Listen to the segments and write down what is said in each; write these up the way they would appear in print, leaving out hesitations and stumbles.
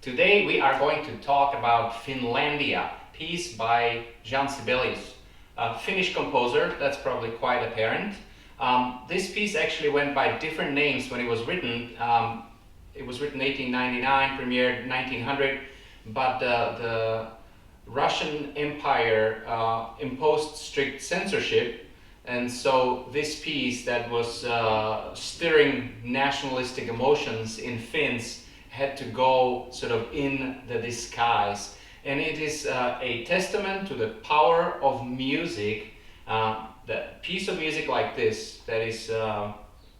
Today we are going to talk about Finlandia, piece by Sibelius, a Finnish composer. That's probably quite apparent. This piece actually went by different names when it was written. It was written 1899, premiered 1900, but the Russian Empire imposed strict censorship, and so this piece that was stirring nationalistic emotions in Finns had to go sort of in the disguise. And it is a testament to the power of music. The piece of music like this, that is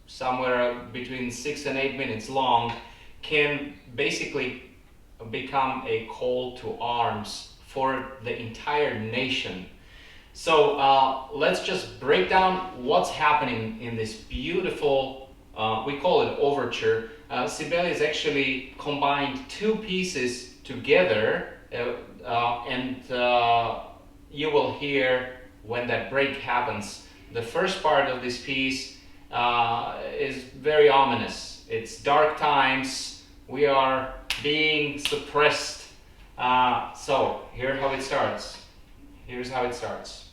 somewhere between 6 and 8 minutes long, can basically become a call to arms for the entire nation. So let's just break down what's happening in this beautiful, we call it overture. Sibelius actually combined two pieces together, and you will hear when that break happens. The first part of this piece is very ominous. It's dark times, we are being suppressed. So here's how it starts. Here's how it starts.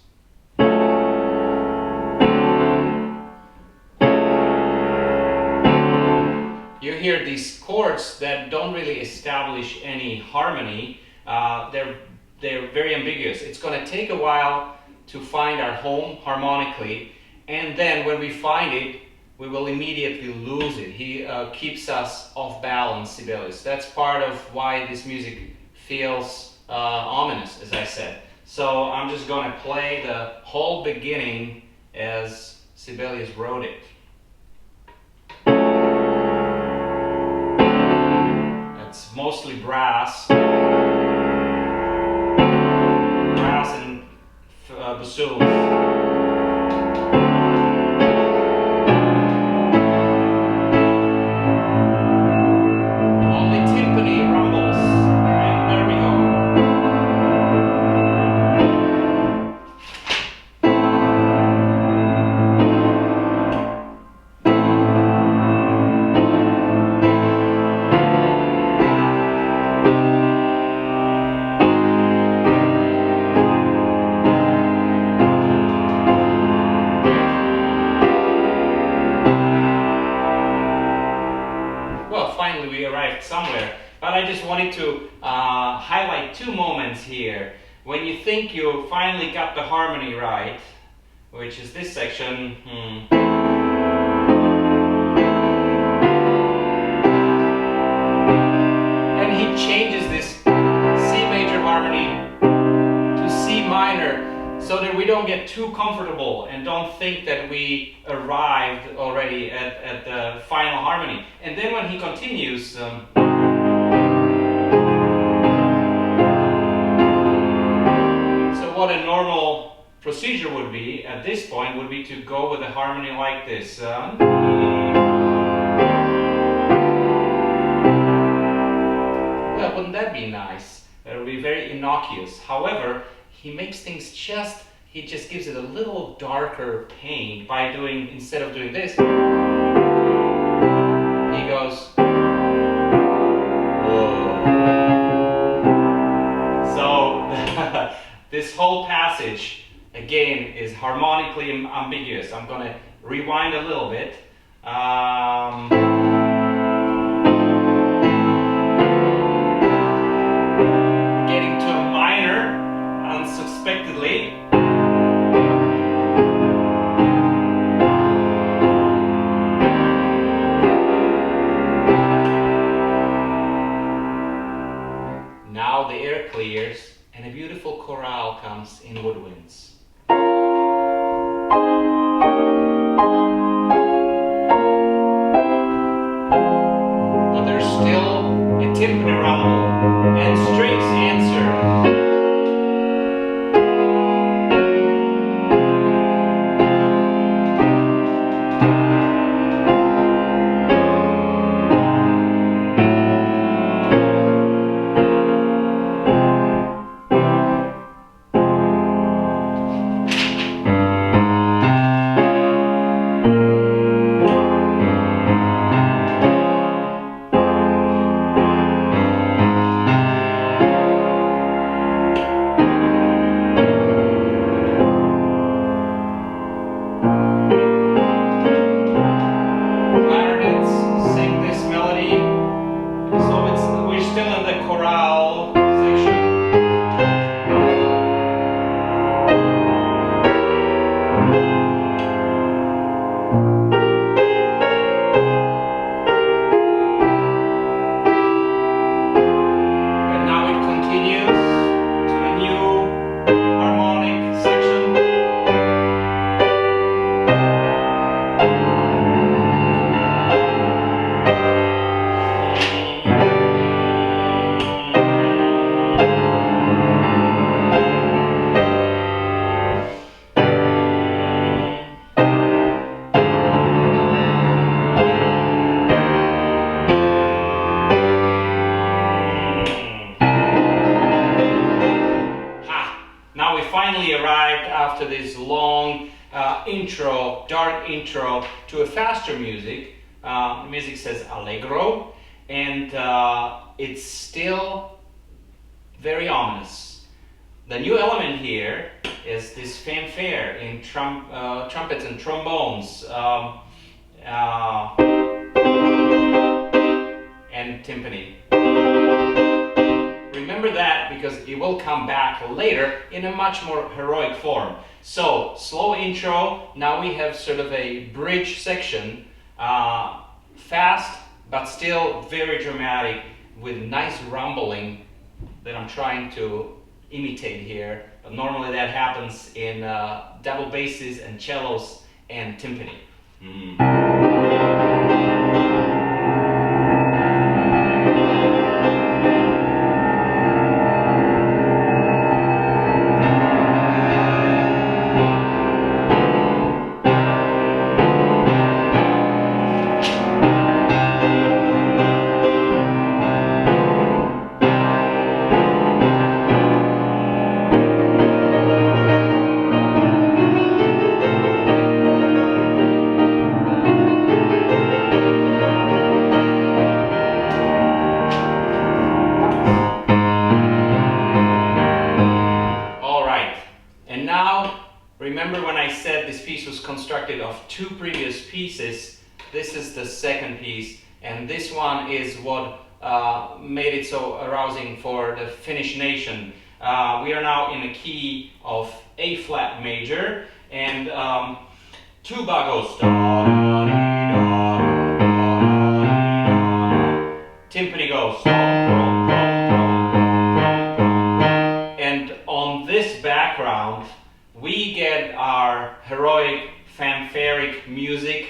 You hear these chords that don't really establish any harmony. They're very ambiguous. It's going to take a while to find our home harmonically, and then when we find it, we will immediately lose it. He keeps us off balance, Sibelius. That's part of why this music feels ominous, as I said. So I'm just going to play the whole beginning as Sibelius wrote it. It's mostly brass and bassoons. Finally we arrived somewhere, but I just wanted to highlight two moments here. When you think you finally got the harmony right, which is this section, and he changes this C major harmony to C minor, so that we don't get too comfortable and don't think that we arrived already at the final harmony. And then when he continues, so what a normal procedure would be at this point would be to go with a harmony like this. Well, wouldn't that be nice? That would be very innocuous. However, he makes things he just gives it a little darker paint by doing, instead of doing this, he goes, whoa. So this whole passage, again, is harmonically ambiguous. I'm going to rewind a little bit. Getting to a minor, unsuspectedly. Now the air clears and a beautiful chorale comes in woodwinds. But there's still a timpani rumble and strings answer. finally arrived after this long intro, dark intro, to a faster music. The music says Allegro, and it's still very ominous. The new element here is this fanfare in trumpets and trombones and timpani. Remember that because it will come back later in a much more heroic form. So, slow intro, now we have sort of a bridge section, fast but still very dramatic with nice rumbling that I'm trying to imitate here. But normally that happens in double basses and cellos and timpani. Remember when I said this piece was constructed of two previous pieces? This is the second piece, and this one is what made it so arousing for the Finnish nation. We are now in a key of A flat major, and tuba goes timpani goes and on this background we get our heroic fanfaric music.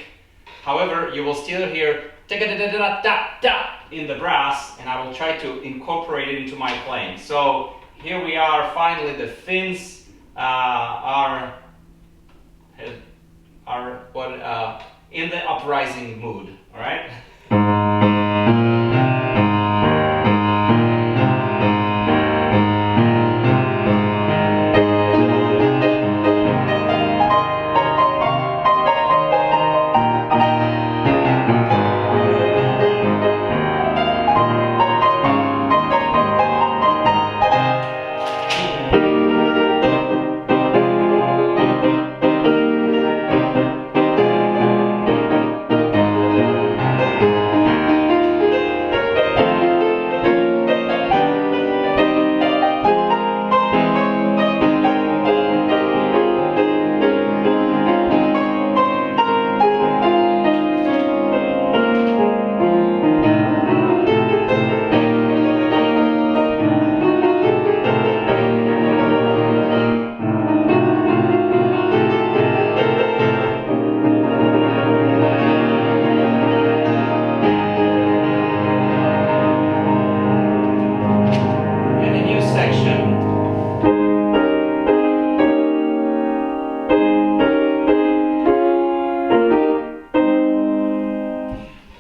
However, you will still hear in the brass, and I will try to incorporate it into my playing. So here we are, finally the Finns are in the uprising mood, all right?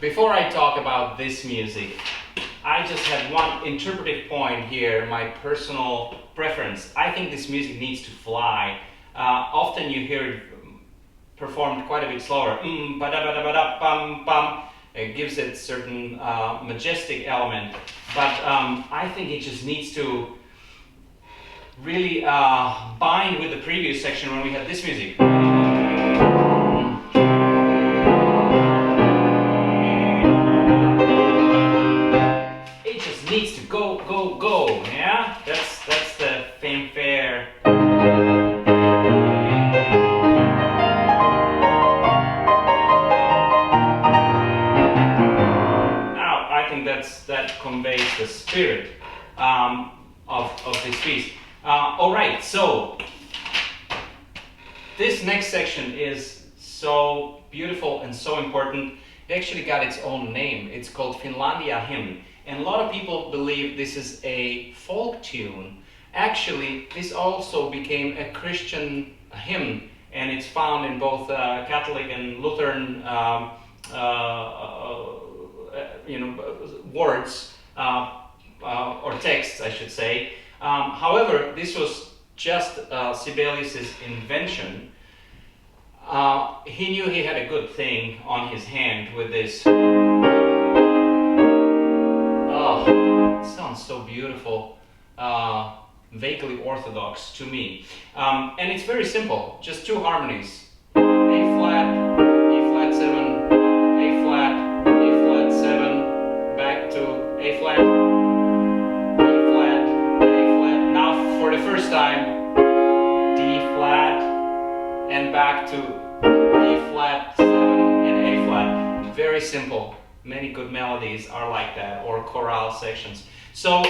Before I talk about this music, I just have one interpretive point here, my personal preference. I think this music needs to fly. Often you hear it performed quite a bit slower. It gives it certain majestic element, but I think it just needs to really bind with the previous section when we had this music. Needs to go, go, go, yeah? That's the fanfare. Now, I think that conveys the spirit of this piece. Alright, so this next section is so beautiful and so important. It actually got its own name. It's called Finlandia Hymn. And a lot of people believe this is a folk tune. Actually, this also became a Christian hymn, and it's found in both Catholic and Lutheran words or texts, I should say. However, this was just Sibelius's invention. He knew he had a good thing on his hand with this. Oh, it sounds so beautiful. Vaguely orthodox to me. And it's very simple, just two harmonies. A flat, E flat 7, A flat, E flat 7, back to A flat, E flat, A flat. Now for the first time, D flat, and back to E flat 7 and A flat. Very simple. Many good melodies are like that, or chorale sections. So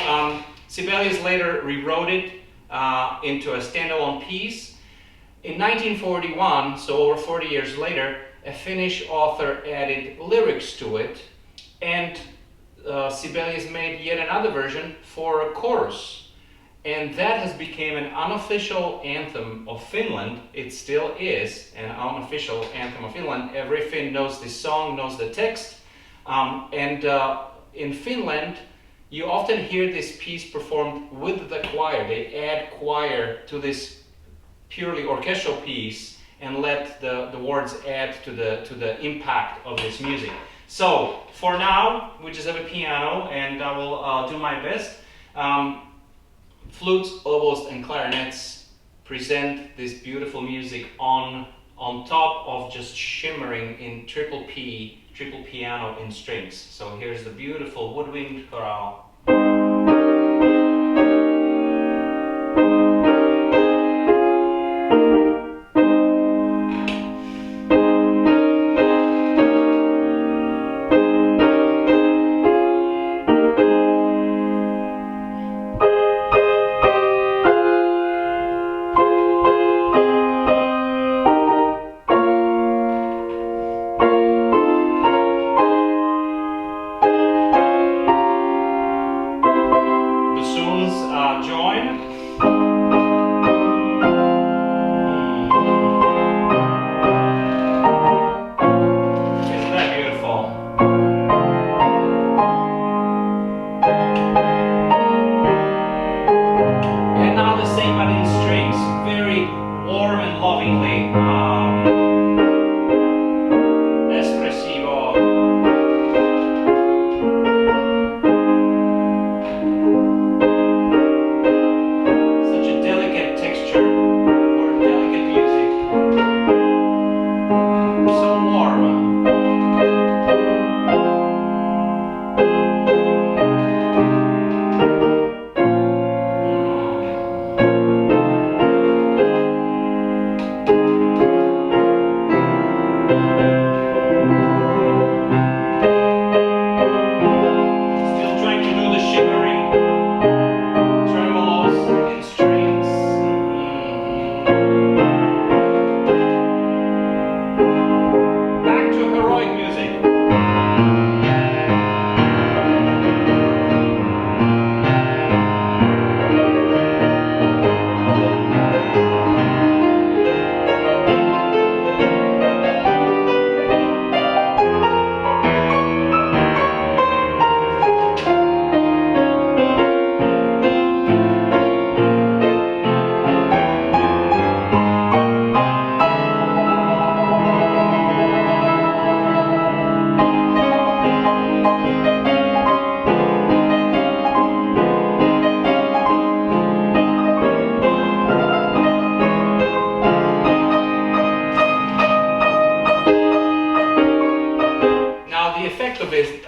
Sibelius later rewrote it into a standalone piece. In 1941, so over 40 years later, a Finnish author added lyrics to it, and Sibelius made yet another version for a chorus. And that has become an unofficial anthem of Finland. It still is an unofficial anthem of Finland. Every Finn knows this song, knows the text. In Finland, you often hear this piece performed with the choir. They add choir to this purely orchestral piece and let the words add to the impact of this music. So for now, we just have a piano, and I will do my best. Flutes, oboes, and clarinets present this beautiful music on top of just shimmering in triple piano in strings. So here's the beautiful woodwind chorale.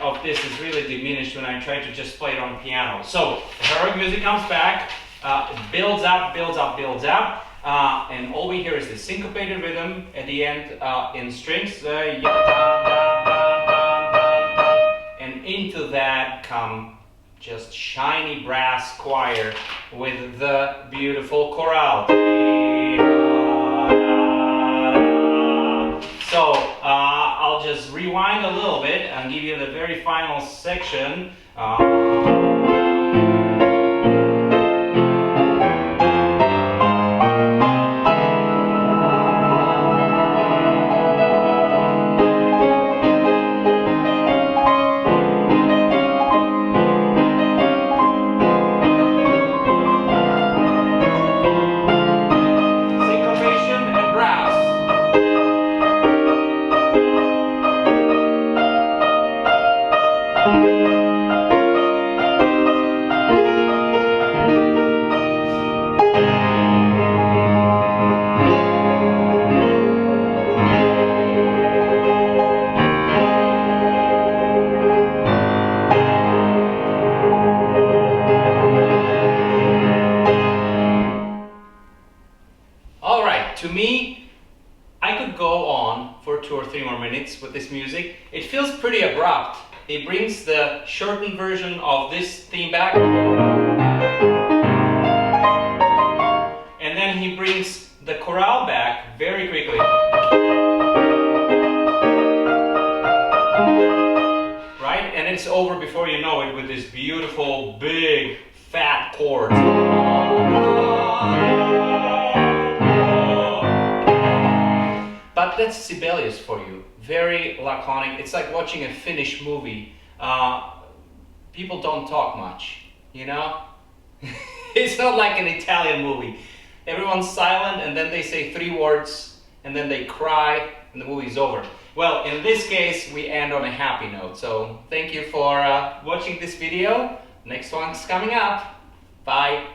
Of this is really diminished when I try to just play it on piano. So the heroic music comes back, it builds up, and all we hear is the syncopated rhythm at the end in strings, and into that come just shiny brass choir with the beautiful chorale. So I'll just rewind a little bit and give you the very final section. to me, I could go on for 2 or 3 more minutes with this music. It feels pretty abrupt. He brings the shortened version of this theme back. And then he brings the chorale back very quickly. Right? And it's over before you know it with this beautiful, big, fat chords. But that's Sibelius for you. Very laconic. It's like watching a Finnish movie. People don't talk much, you know? It's not like an Italian movie. Everyone's silent and then they say 3 words and then they cry and the movie's over. Well, in this case, we end on a happy note. So thank you for watching this video. Next one's coming up. Bye.